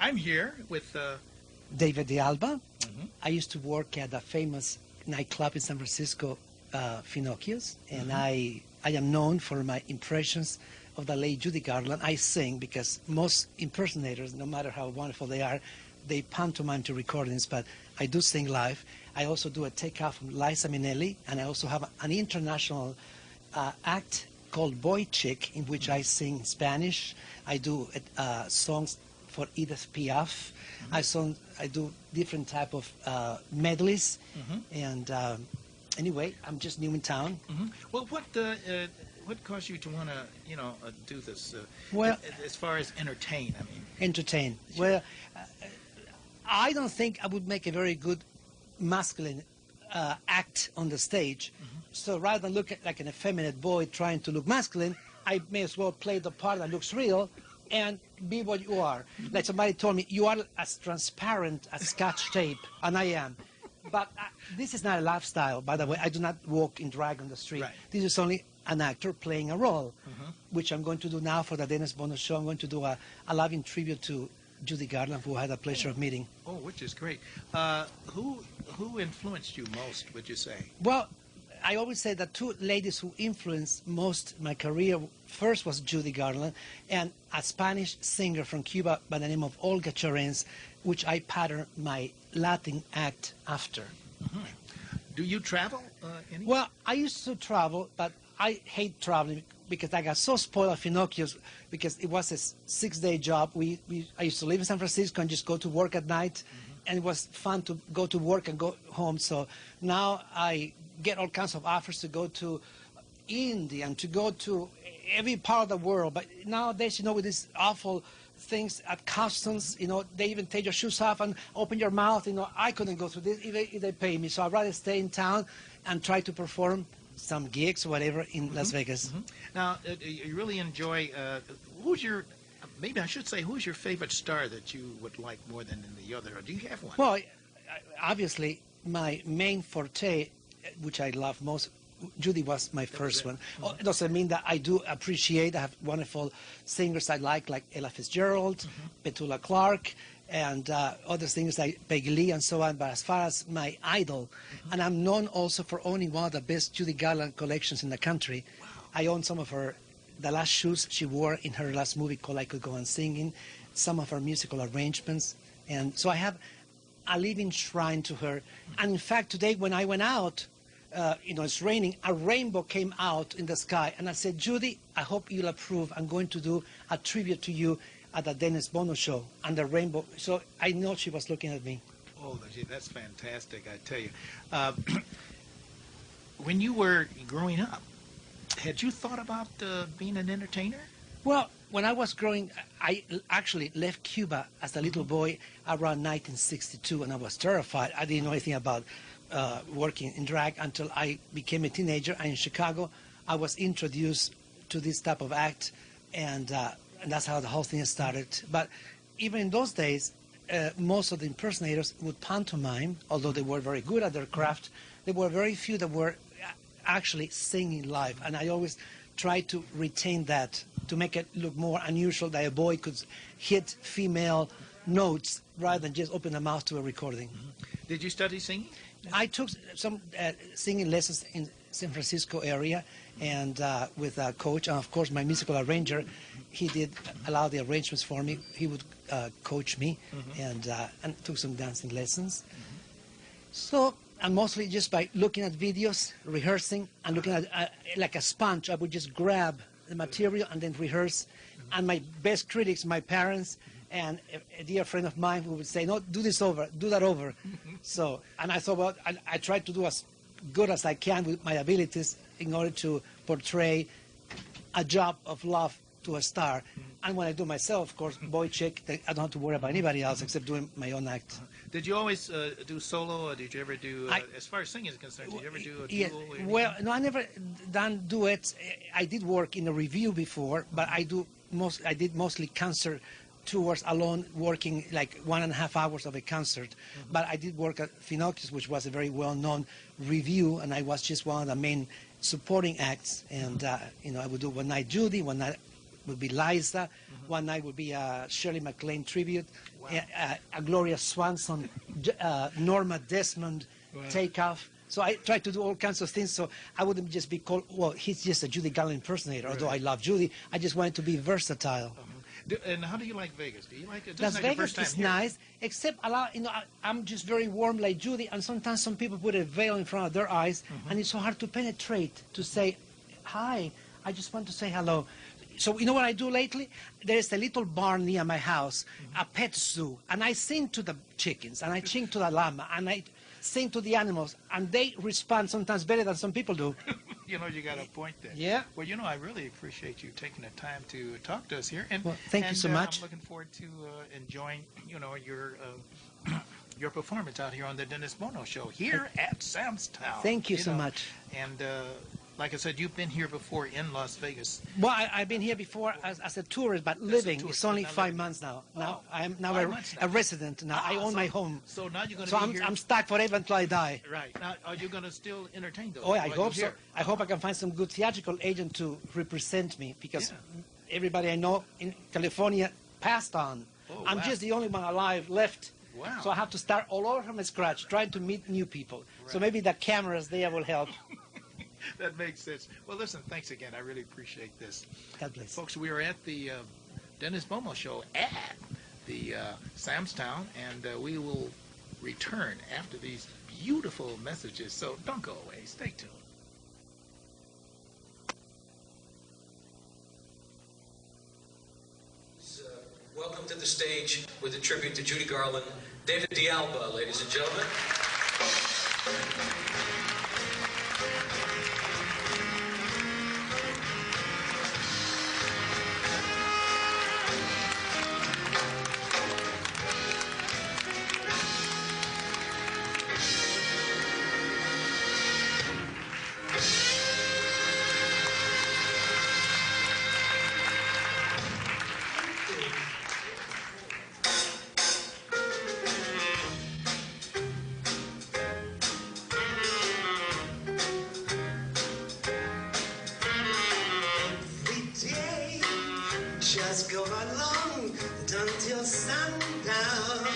I'm here with David de Alba. I used to work at a famous nightclub in San Francisco, Finocchio's, and I am known for my impressions of the late Judy Garland. I sing because most impersonators, no matter how wonderful they are, they pantomime to recordings, but I do sing live. I also do a takeoff from Liza Minnelli, and I also have an international act called Boy Chick, in which I sing Spanish. I do songs for Edith Piaf. I do different type of medleys, and anyway, I'm just new in town. Well, what caused you to want to, do this? Well, as far as entertain, I mean. Entertain. Well, I don't think I would make a very good masculine act on the stage. So rather than look like an effeminate boy trying to look masculine, I may as well play the part that looks real and be what you are. Like somebody told me, you are as transparent as Scotch tape, and I am. But this is not a lifestyle, by the way. I do not walk in drag on the street. Right. This is only an actor playing a role, which I'm going to do now for the Dennis Bono Show. I'm going to do a loving tribute to Judy Garland, who I had the pleasure of meeting. Oh, which is great. Who influenced you most, would you say? Well, I always say that two ladies who influenced most my career, first was Judy Garland, and a Spanish singer from Cuba by the name of Olga Chorens, which I patterned my Latin act after. Do you travel anywhere? Well, I used to travel, but I hate traveling because I got so spoiled at Finocchio's because it was a 6-day job. I used to live in San Francisco and just go to work at night, and it was fun to go to work and go home. So now I get all kinds of offers to go to India and to go to every part of the world. But nowadays, with these awful things at customs, they even take your shoes off and open your mouth. I couldn't go through this if they pay me. So I'd rather stay in town and try to perform some gigs or whatever in Las Vegas. Now, you really enjoy, maybe I should say, who's your favorite star that you would like more than the other? Or do you have one? Well, obviously, my main forte, which I love most, Judy was my first one. It doesn't mean that I do appreciate. I have wonderful singers I like Ella Fitzgerald, Petula Clark, and other singers like Peggy Lee and so on. But as far as my idol, and I'm known also for owning one of the best Judy Garland collections in the country. Wow. I own some of the last shoes she wore in her last movie called I Could Go On Singing, some of her musical arrangements. And so I have a living shrine to her. And in fact, today when I went out, it's raining, a rainbow came out in the sky. And I said, Judy, I hope you'll approve. I'm going to do a tribute to you at the Dennis Bono Show. And the rainbow, so I know she was looking at me. Oh, that's fantastic, I tell you. When you were growing up, had you thought about being an entertainer? Well, when I was growing, I actually left Cuba as a little boy around 1962, and I was terrified. I didn't know anything about working in drag until I became a teenager. And in Chicago, I was introduced to this type of act, and that's how the whole thing started. But even in those days, most of the impersonators would pantomime, although they were very good at their craft. There were very few that were actually singing live, and I always tried to retain that, to make it look more unusual, that a boy could hit female notes rather than just open the mouth to a recording. Did you study singing? I took some singing lessons in San Francisco area, and with a coach, and of course my musical arranger. He did allow the arrangements for me. He would coach me, and took some dancing lessons. So, and mostly just by looking at videos, rehearsing, and looking at like a sponge. I would just grab the material and then rehearse. And my best critics, my parents, and a dear friend of mine who would say, no, do this over, do that over. So, and I thought, well, I tried to do as good as I can with my abilities in order to portray a job of love to a star. And when I do myself, of course, boy chick, I don't have to worry about anybody else except doing my own act. Did you always do solo, or did you ever do, as far as singing is concerned, did you ever do a duel? Yeah, well, no, I never done duets. I did work in a review before, but I did mostly concert tours alone, working like 1.5 hours of a concert. But I did work at Finocchio's, which was a very well-known review, and I was just one of the main supporting acts. And I would do one night Judy, one night would be Liza. One night would be a Shirley MacLaine tribute. Wow. A Gloria Swanson, Norma Desmond takeoff. So I try to do all kinds of things, so I wouldn't just be called, well, he's just a Judy Garland impersonator, although I love Judy. I just wanted to be versatile. And how do you like Vegas? Do you like it? Las Vegas is nice, except I'm just very warm like Judy, and sometimes some people put a veil in front of their eyes, and it's so hard to penetrate, to say, hi, I just want to say hello. So you know what I do lately? There's a little barn near my house, a pet zoo, and I sing to the chickens, and I sing to the llama, and I sing to the animals, and they respond sometimes better than some people do. You know, you got a point there. Yeah. Well, you know, I really appreciate you taking the time to talk to us here. And well, thank you so much. I'm looking forward to enjoying, you know, your performance out here on the Dennis Bono Show here at Sam's Town. Thank you so much. And like I said, you've been here before in Las Vegas. Well, I've been here before as a tourist, but living. It's only 5 months now. I'm now a resident. Now I own my home. So now you're going to be here. I'm stuck forever until I die. Right. Now, are you going to still entertain those? Oh, I hope so. I hope I can find some good theatrical agent to represent me, because everybody I know in California passed on. Oh, I'm just the only one alive left. Wow. So I have to start all over from scratch, trying to meet new people. Right. So maybe the cameras there will help. That makes sense. Well, listen, thanks again. I really appreciate this. God bless. Folks, we are at the Dennis Bono Show at the Sam's Town, and we will return after these beautiful messages. So don't go away. Stay tuned. Welcome to the stage with a tribute to Judy Garland, David Alba, ladies and gentlemen. Just go along until sundown.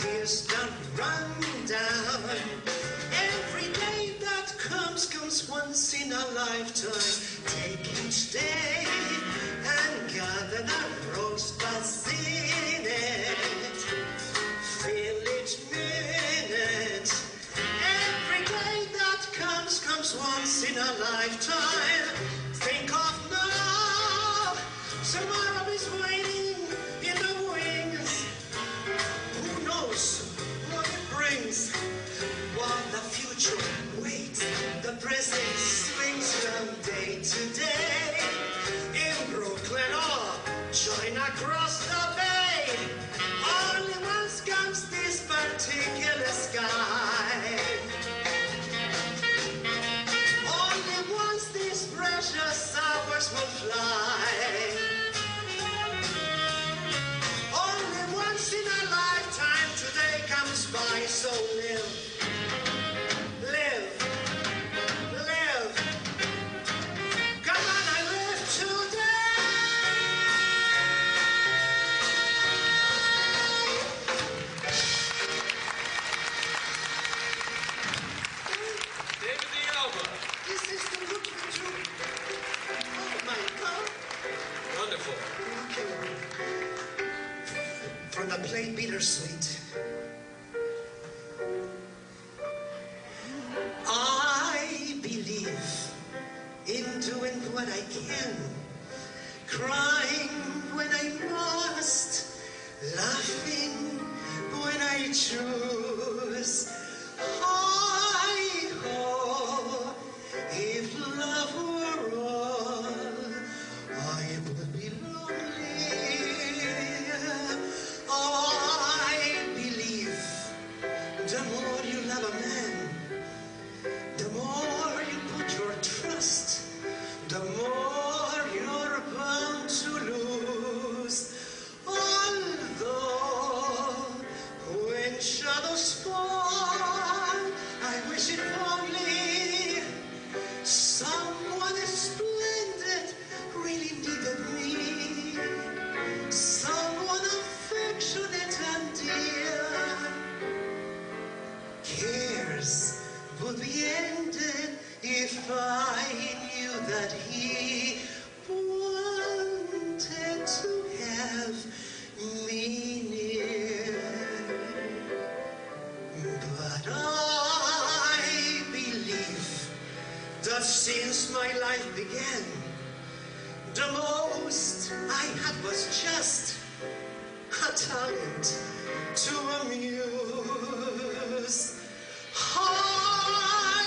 Here's the rundown. Every day that comes once in a lifetime. Take each day and gather the rosebuds in it. Feel each minute. Every day that comes once in a lifetime. Think of now. Tomorrow is waiting in the wings. Who knows what it brings? While the future waits, the present swings from day to day. In Brooklyn or join across the bay. Only once comes this particular sky. Only once these precious hours will fly. By, so live, come on, I live today. David Alba. This is the look that you, oh my God. Wonderful. From the play Bittersweet. Doing what I can, crying when I must, laughing when I choose. I hope if love were all, I would be lonely. Oh, I believe the more you love a man, the more you put your trust, the more you're bound to lose. Although when shadows fall, I wish it only someone splendid really needed he wanted to have me near. But I believe that since my life began, the most I had was just a talent to amuse. Hi-ho,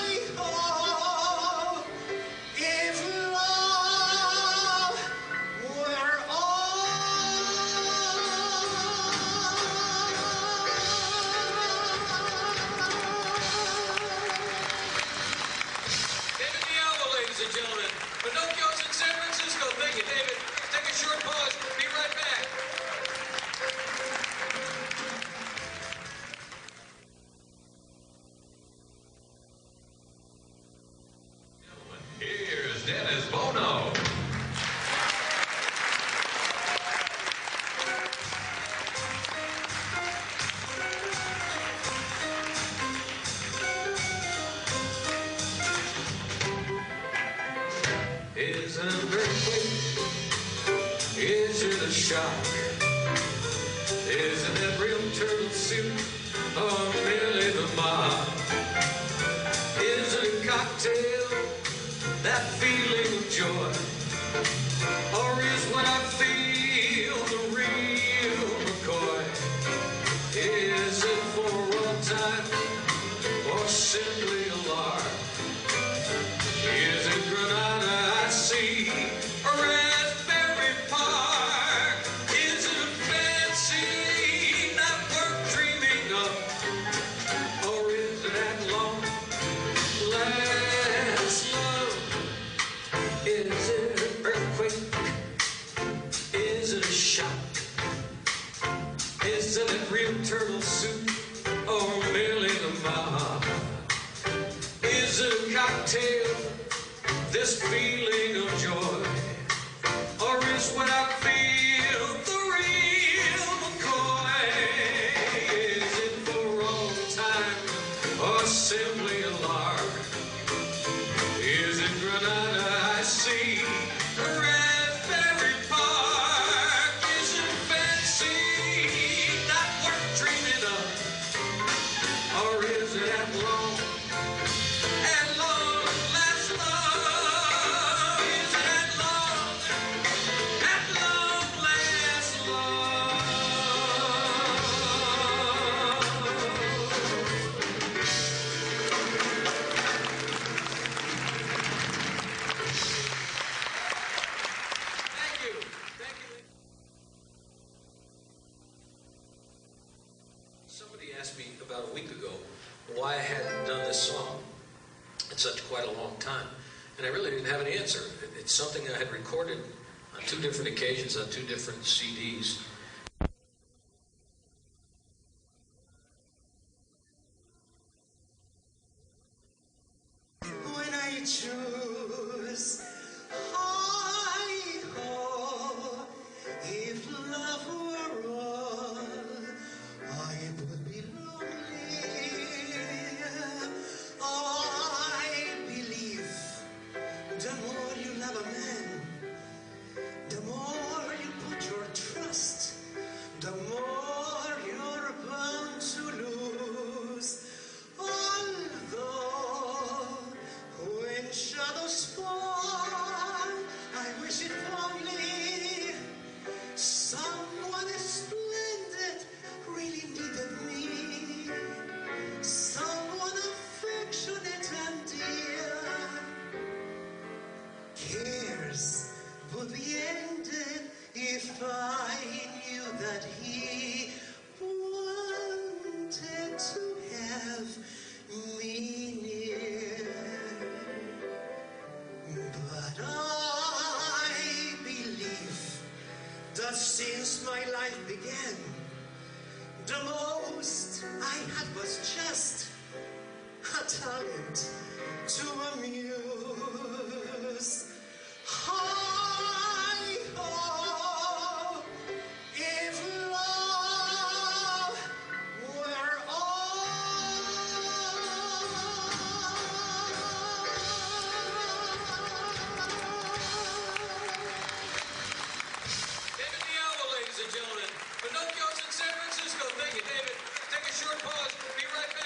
if love were David Alba, ladies and gentlemen. Pinocchio's in San Francisco. Thank you, David. Take a short pause. We'll be right back. Here's Dennis Bono. Is it an earthquake? Is it a shock? Isn't it real turtle soup or merely the mob? Is it a cocktail, that feeling of joy? Or is what I feel the real McCoy? Is it for all time or simply a lark? Is it Granada I see, or Raspberry Park? Is it a fancy not worth dreaming of, or is it at long last love? Is it an earthquake? Is it a shock? Isn't it real turtle soup, or merely the mob? Is it a cocktail, this feeling of joy? Or is what I feel the real McCoy? Is it for all time or simply a lark? Is it Granada I see, or Raspberry Park? Is it fancy, not worth dreaming of? Or is it at long last love? Is it at long last love? Thank you. Thank you. Somebody asked me about a week ago why I hadn't done this song in such quite a long time, and I really didn't have an answer. It's something I had recorded on 2 different occasions on 2 different CDs. when I choose? Hi-ho, if love were all, I would be lonely. I believe the more you love a man, the more you put your trust, the more you're bound to lose. Although when shadows fall, I wish it only someone splendid really needed me, someone affectionate and dear. Cares would be ended if I knew that he wanted to have me near. But I believe that since my life began, the most I had was just a talent to amuse. Hi-ho, if love were all. We'll be right back.